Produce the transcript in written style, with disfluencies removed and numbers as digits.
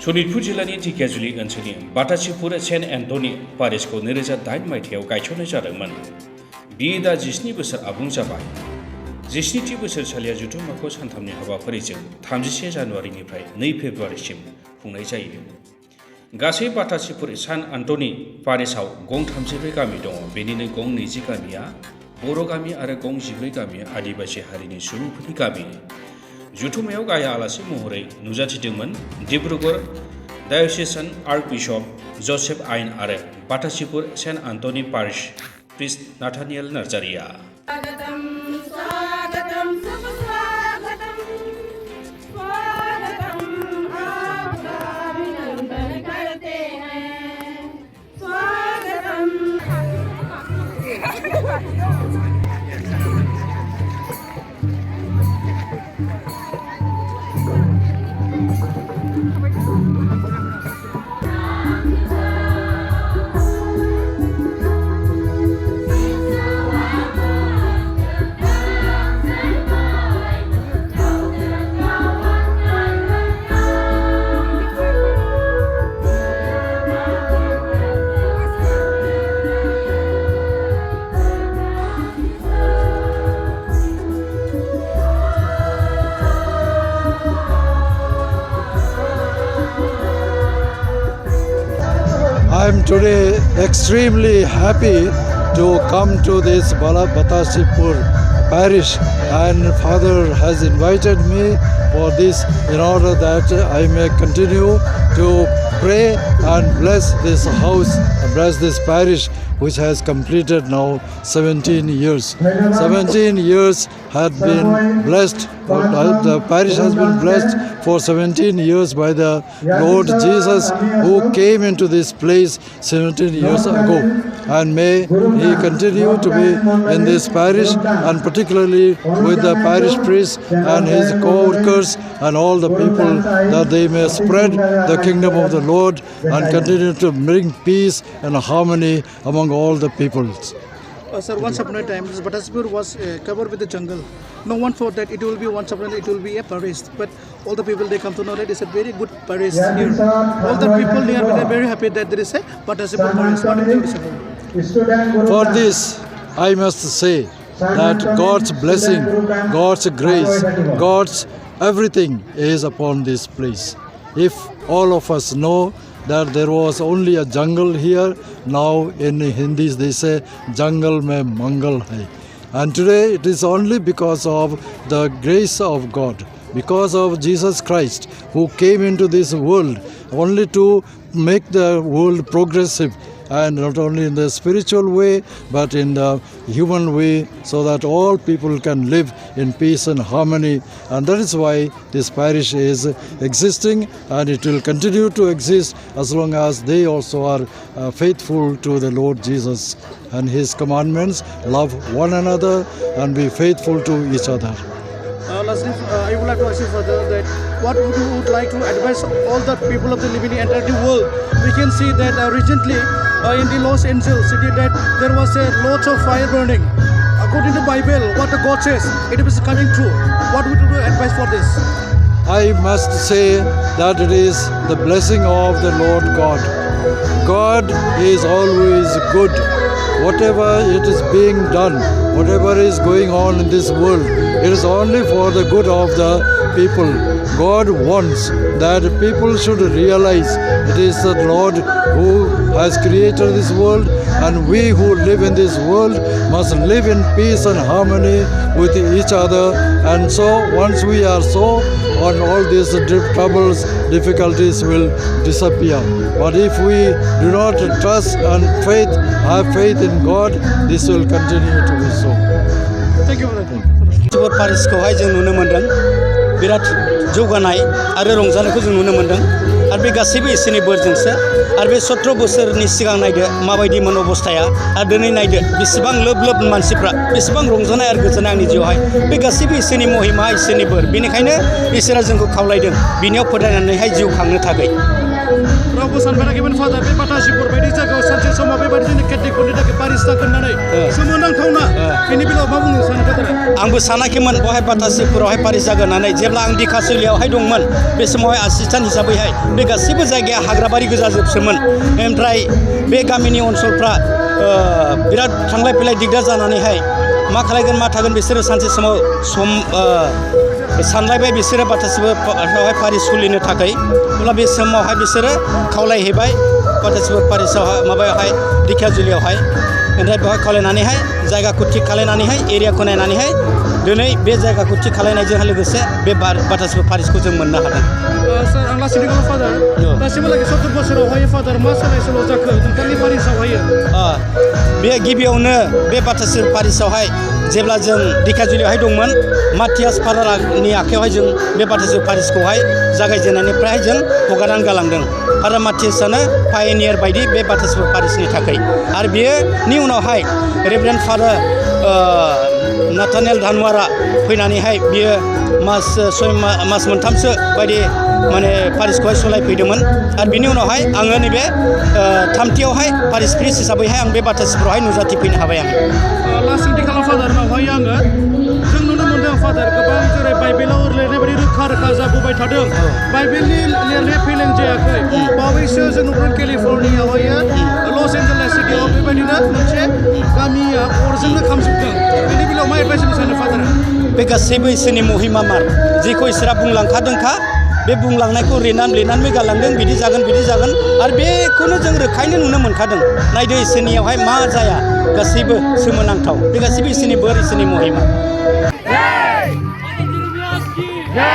सनितपुर जिल्लानि ढेकियाजुलि ओनसोलनि बाटासिपुर Saint Antony पारिशखौ 2008 मायथाइयाव गायसननाय जादोंमोन। बियो दा 17 बोसोर आबुं जाबाय। 17थि बोसोरसालिया जथुम्माखौ सानथामनि हाबाफारिजों 31 जानुवारिनिफ्राय 2 फेब्रुवारिसिम खुंनाय जायो। गासै बाटासिपुर सेन्ट एन्टनी पारिशआव गं 34 गामि दङ। बेनिनो गं 20 गामिया बर' गामि आरो गं 14 गामिया आदिबासि हारिनि सुबुंफोरनि गामि। जथुम्मायाव गाहाय आलासि महरै नुजाथिदोंमोन डिब्रुगड़ डायोसिसान आर्कबिशप जसेफ आइन आरो Batasipur Saint Antony parish priest Nathaniel Narzary. I am today extremely happy to come to this Batasipur parish, and Father has invited me for this in order that I may continue to pray and bless this house, bless this parish which has completed now 17 years. 17 years had been blessed, the parish has been blessed for 17 years by the Lord Jesus, who came into this place 17 years ago. And may he continue to be in this parish, and particularly with the parish priest and his co-workers and all the people, that they may spread the kingdom of the Lord and continue to bring peace and harmony among all the peoples. Sir, once upon a time, this Batasipur was covered with the jungle. No one thought that it will be once upon a time it will be a parish, but all the people they come to know that it's a very good parish here. All the people here are very happy that there is a Batasipur parish. What do you say? For this, I must say that God's blessing, God's grace, God's everything is upon this place. If all of us know that there was only a jungle here, now in Hindi they say jungle mein mangal hai. And today it is only because of the grace of God, because of Jesus Christ, who came into this world only to make the world progressive, and not only in the spiritual way but in the human way, so that all people can live in peace and harmony. And that is why this parish is existing, and it will continue to exist as long as they also are faithful to the Lord Jesus and his commandments, love one another and be faithful to each other. Lastly, I would like to ask you further that what would you like to advise all the people of the living entire world? We can see that recently in the Los Angeles city that there was a lot of fire burning. According to the Bible, what the God says, it is coming true. What would you advise for this? I must say that it is the blessing of the Lord God. God is always good. Whatever it is being done, whatever is going on in this world, it is only for the good of the people. God wants that people should realize it is the Lord who has created this world, and we who live in this world must live in peace and harmony with each other. And so once we are so, on all these troubles, difficulties will disappear. But if we do not trust and have faith in God, this will continue to be so. Thank you for that. पारिशखौहाय जों नुनो मोन्दों बिराद जौगानाय आरो रंजानायखौ जों नुनो मोन्दों आरो बे गासैबो इसोरनि बोरजोंसो आरो बे 17 बोसोरनि सिगां नायदो माबायदिमोन अबस्थाया आरो दिनै नायदो बेसेबां लोब लोब मानसिफ्रा बेसेबां रंजानाय आरो गोजोननाय आंनि जिउआवहाय बे गासैबो इसोरनि महिमा इसोरनि बोर बेनिखायनो इसोरा जोंखौ खावलायदों बिनियाव फोथायनानैहाय जिउ खांनो थाखाय आगोलावबो सानफेराखैमोन फादार बे बाटासिपुर बायदि जायगायाव सानसे समाव बेबायदि जोंनि केथलिकफोरनि थाखाय पारिस जागोन होननानै सोमोनांथावना बेनि बेलायाव मा बुंनो सानो फादारा? आंबो सानाखैमोन बहाय बाटासिपुरावहाय पारिस जागोन होननानै जेब्ला आं दिखासुलियावहाय दंमोन बे समावहाय एसिस्टेन्ट हिसाबैहाय बे गासैबो जायगाया हाग्राबारि गोजाजोबसोमोन ओमफ्राय बे गामिनि ओनसोलफ्रा बिराद थांलाय फैलाय दिगदार जानानैहाय मा खालायगोन मा थागोन बिसोरो सानसे समाव सानलायबाय बिसोरो बाटासिपुरावहाय पारिस खुलिनो थाखाय अब्ला बे समावहाय बिसोरो खावलायहैबाय बाटासिपुर पारिसावहाय माबायावहाय दिखाजुलियावहाय ओमफ्राय बेवहाय खावलायनानैहाय जायगाखौ थिग खालायनानैहाय एरियाखौ नायनानैहाय दिनै बे जायगाखौ थिग खालायनायजों लोगोसे बे बाटासिपुर पारिसखौ जों मोननो हादों। सार आं लासैनो गाव फादार दासिमहालागै 70 बोसोरावहाय फादार मा सोलाय सोल' जाखो नोंथांनि पारिसावहाय? बे गिबियावनो बे बाटासिपुर पारिसावहाय जेब्ला जों दिखाजुलियावहाय दंमोन माथियास फादारनि आखायावहाय जों बे बाटासिपुर पारिसखौहाय जागायजेननायनिफ्राय जों हगारनानै गालांदों। फादार माथियासानो पायनियार बायदि बे बाटासिपुर पारिसनि थाखाय आरो बेनि उनावहाय रेभारेन्ड फादार नाथानेल धानवारा फैनानैहाय बियो मास मोनथामसो बायदि माने पारिसखौहाय सलायफैदोंमोन आरो बिनि उनावहाय आङो नैबे थामथियावहाय पारिस प्रिस्ट हिसाबैहाय आं बे बाटासिपुरावहाय नुजाथिफैनो हाबाय आं। लास्ट सोंथि खालाम फादारनावहाय आङो जों नुनो मोनदों फादार गोबां जेरै बाइबेलाव लिरनाय बायदि रोखा रोखा जाबोबाय थादों बाइबेलनि लिरनाय फेलें जायाखै बावैसो जों नुदों केलिफर्नियावहाय लस एन्जेलेस सिटियाव बेबायदिनो मोनसे गामिया अरजोंनो खामजोबदों बेनि बेलायाव मा एडभाइस होनो सानो फादार? बे गासैबो इसोरनि महिमामार जेखौ इसोरा बुंलांखादोंखा बे बुंलांनायखौ लिरनानै गालांदों बिदि जागोन आरो बेखौनो जों रोखायैनो नुनो मोनखादों। नायदो इसोरनियावहाय मा जाया गासैबो सोमोनांथाव बे गासैबो इसोरनि बोर इसोरनि महिमा। जय